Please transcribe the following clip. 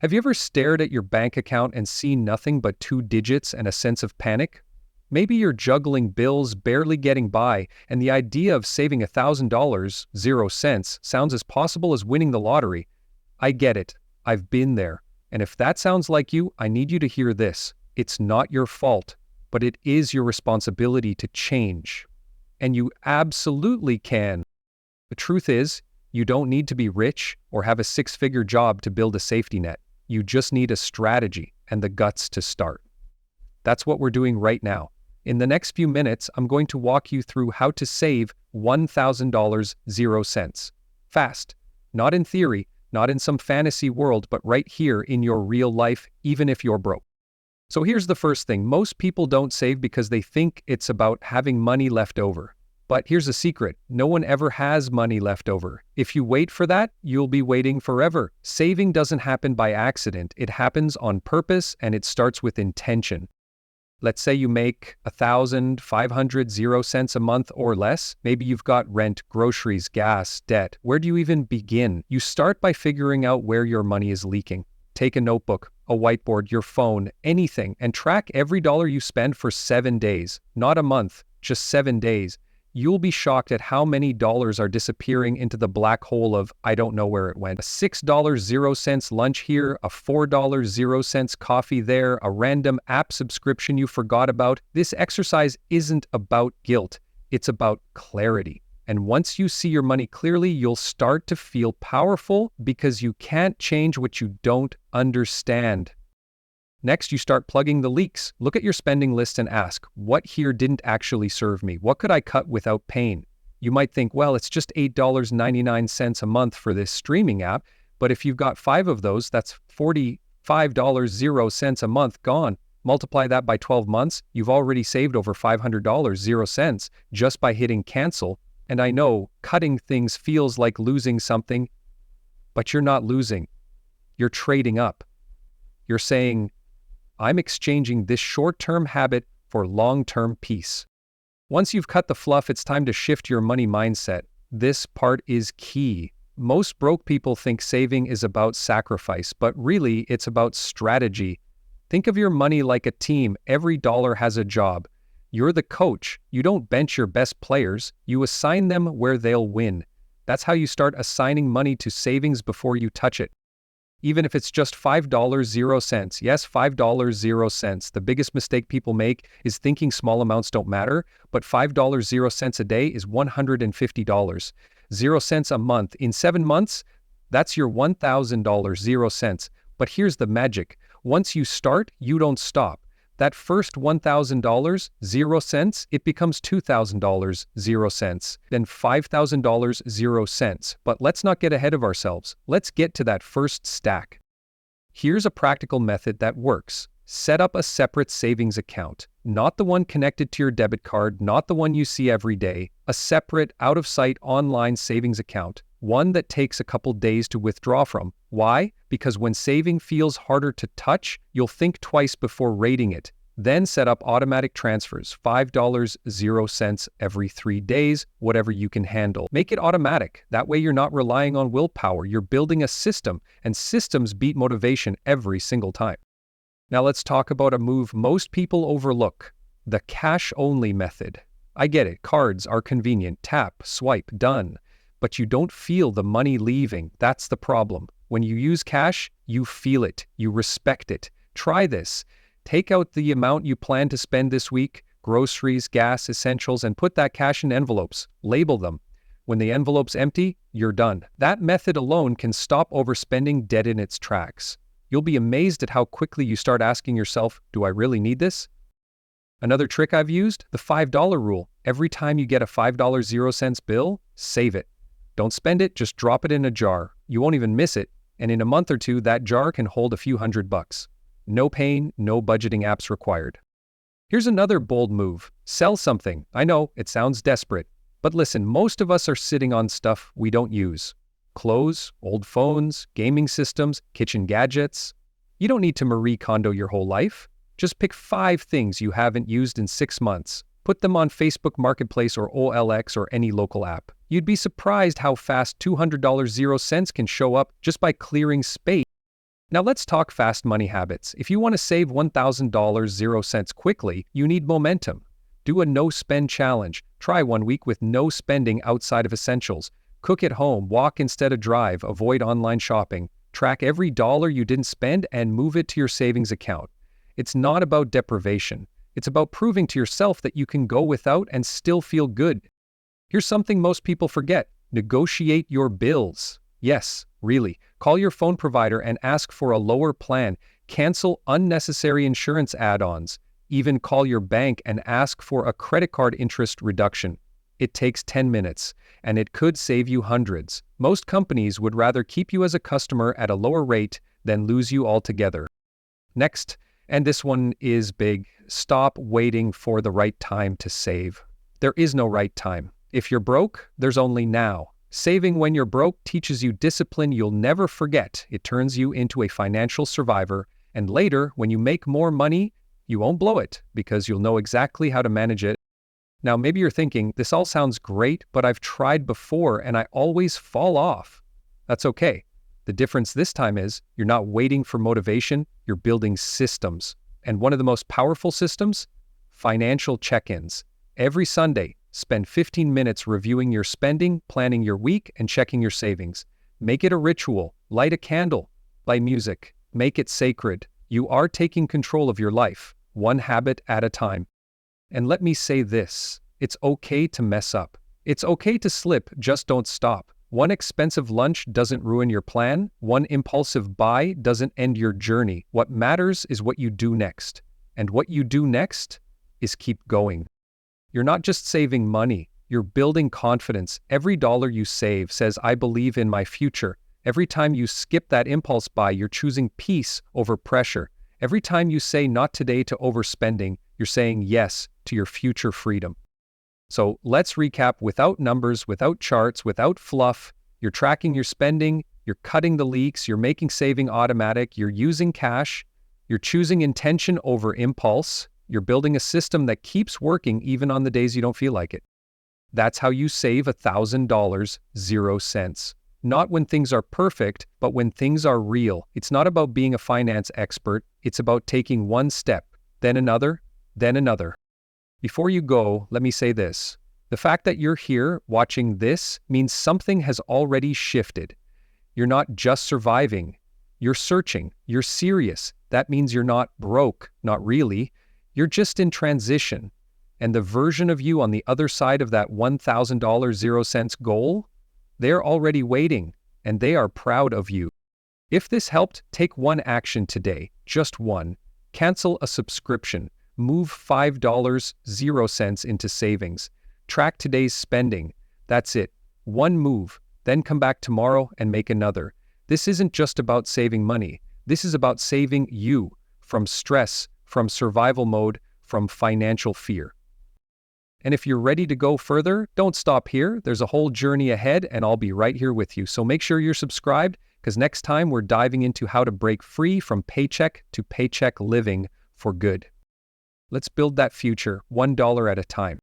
Have you ever stared at your bank account and seen nothing but two digits and a sense of panic? Maybe you're juggling bills, barely getting by, and the idea of saving $1,000, 0 cents, sounds as possible as winning the lottery. I get it. I've been there. And if that sounds like you, I need you to hear this. It's not your fault, but it is your responsibility to change. And you absolutely can. The truth is, you don't need to be rich or have a six-figure job to build a safety net. You just need a strategy and the guts to start. That's what we're doing right now. In the next few minutes, I'm going to walk you through how to save $1,000, 0 cents. Fast. Not in theory, not in some fantasy world, but right here in your real life, even if you're broke. So here's the first thing. Most people don't save because they think it's about having money left over. But here's a secret. No one ever has money left over. If you wait for that, you'll be waiting forever. Saving doesn't happen by accident. It happens on purpose, and it starts with intention. Let's say you make $1,500, 0 cents a month or less. Maybe you've got rent, groceries, gas, debt. Where do you even begin? You start by figuring out where your money is leaking. Take a notebook, a whiteboard, your phone, anything, and track every dollar you spend for 7 days. Not a month, just 7 days. You'll be shocked at how many dollars are disappearing into the black hole of I don't know where it went. A $6, 0 cents lunch here, a $4, 0 cents coffee there, a random app subscription you forgot about. This exercise isn't about guilt. It's about clarity. And once you see your money clearly, you'll start to feel powerful because you can't change what you don't understand. Next, you start plugging the leaks. Look at your spending list and ask, what here didn't actually serve me? What could I cut without pain? You might think, well, it's just $8.99 a month for this streaming app, but if you've got 5 of those, that's $45, 0 cents a month gone. Multiply that by 12 months, you've already saved over $500, 0 cents, just by hitting cancel. And I know cutting things feels like losing something, but you're not losing. You're trading up. You're saying, I'm exchanging this short-term habit for long-term peace. Once you've cut the fluff, it's time to shift your money mindset. This part is key. Most broke people think saving is about sacrifice, but really it's about strategy. Think of your money like a team. Every dollar has a job. You're the coach. You don't bench your best players. You assign them where they'll win. That's how you start assigning money to savings before you touch it. Even if it's just $5, 0 cents. Yes, $5, 0 cents. The biggest mistake people make is thinking small amounts don't matter, but $5, 0 cents a day is $150. 0 cents a month. In 7 months, that's your $1,000, 0 cents. But here's the magic. Once you start, you don't stop. That first $1,000, 0 cents, it becomes $2,000, 0 cents, then $5,000, 0 cents. But let's not get ahead of ourselves. Let's get to that first stack. Here's a practical method that works. Set up a separate savings account, not the one connected to your debit card, not the one you see every day, a separate, out-of-sight online savings account, one that takes a couple days to withdraw from. Why? Because when saving feels harder to touch, you'll think twice before rating it. Then set up automatic transfers, $5, 0 cents every 3 days, whatever you can handle. Make it automatic. That way you're not relying on willpower. You're building a system, and systems beat motivation every single time. Now let's talk about a move most people overlook, the cash-only method. I get it, cards are convenient. Tap, swipe, done. But you don't feel the money leaving. That's the problem. When you use cash, you feel it. You respect it. Try this. Take out the amount you plan to spend this week, groceries, gas, essentials, and put that cash in envelopes. Label them. When the envelope's empty, you're done. That method alone can stop overspending dead in its tracks. You'll be amazed at how quickly you start asking yourself, do I really need this? Another trick I've used, the $5 rule. Every time you get a $5, 0 cents bill, save it. Don't spend it, just drop it in a jar. You won't even miss it, and in a month or two, that jar can hold a few $100. No pain, no budgeting apps required. Here's another bold move. Sell something. I know, it sounds desperate. But listen, most of us are sitting on stuff we don't use. Clothes, old phones, gaming systems, kitchen gadgets. You don't need to Marie Kondo your whole life. Just pick 5 things you haven't used in 6 months. Put them on Facebook Marketplace or OLX or any local app. You'd be surprised how fast $200, 0 cents can show up just by clearing space. Now let's talk fast money habits. If you want to save $1,000 0 cents quickly, you need momentum. Do a no-spend challenge. Try 1 week with no spending outside of essentials. Cook at home, walk instead of drive, avoid online shopping. Track every dollar you didn't spend and move it to your savings account. It's not about deprivation. It's about proving to yourself that you can go without and still feel good. Here's something most people forget. Negotiate your bills. Yes, really. Call your phone provider and ask for a lower plan. Cancel unnecessary insurance add-ons. Even call your bank and ask for a credit card interest reduction. It takes 10 minutes, and it could save you hundreds. Most companies would rather keep you as a customer at a lower rate than lose you altogether. Next, and this one is big, stop waiting for the right time to save. There is no right time. If you're broke, there's only now. Saving when you're broke teaches you discipline you'll never forget. It turns you into a financial survivor, and later, when you make more money, you won't blow it because you'll know exactly how to manage it. Now, maybe you're thinking, this all sounds great, but I've tried before and I always fall off. That's okay. The difference this time is you're not waiting for motivation, you're building systems. And one of the most powerful systems? Financial check-ins. Every Sunday, spend 15 minutes reviewing your spending, planning your week, and checking your savings. Make it a ritual. Light a candle. Play music. Make it sacred. You are taking control of your life, one habit at a time. And let me say this, it's okay to mess up. It's okay to slip, just don't stop. One expensive lunch doesn't ruin your plan. One impulsive buy doesn't end your journey. What matters is what you do next. And what you do next is keep going. You're not just saving money, you're building confidence. Every dollar you save says, I believe in my future. Every time you skip that impulse buy, you're choosing peace over pressure. Every time you say not today to overspending, you're saying yes to your future freedom. So let's recap without numbers, without charts, without fluff. You're tracking your spending, you're cutting the leaks, you're making saving automatic, you're using cash, you're choosing intention over impulse. You're building a system that keeps working even on the days you don't feel like it. That's how you save $1,000 0 cents. Not when things are perfect, but when things are real. It's not about being a finance expert. It's about taking one step, then another, then another. Before you go, let me say this. The fact that you're here watching this means something has already shifted. You're not just surviving. You're searching. You're serious. That means you're not broke, not really. You're just in transition, and the version of you on the other side of that $1,000 0 cents goal, they're already waiting, and they are proud of you. If this helped, take one action today, just one. Cancel a subscription. Move $5 0 cents into savings. Track today's spending. That's it. One move. Then come back tomorrow and make another. This isn't just about saving money. This is about saving you from stress, from survival mode, from financial fear. And if you're ready to go further, don't stop here. There's a whole journey ahead, and I'll be right here with you. So make sure you're subscribed, because next time we're diving into how to break free from paycheck to paycheck living for good. Let's build that future $1 at a time.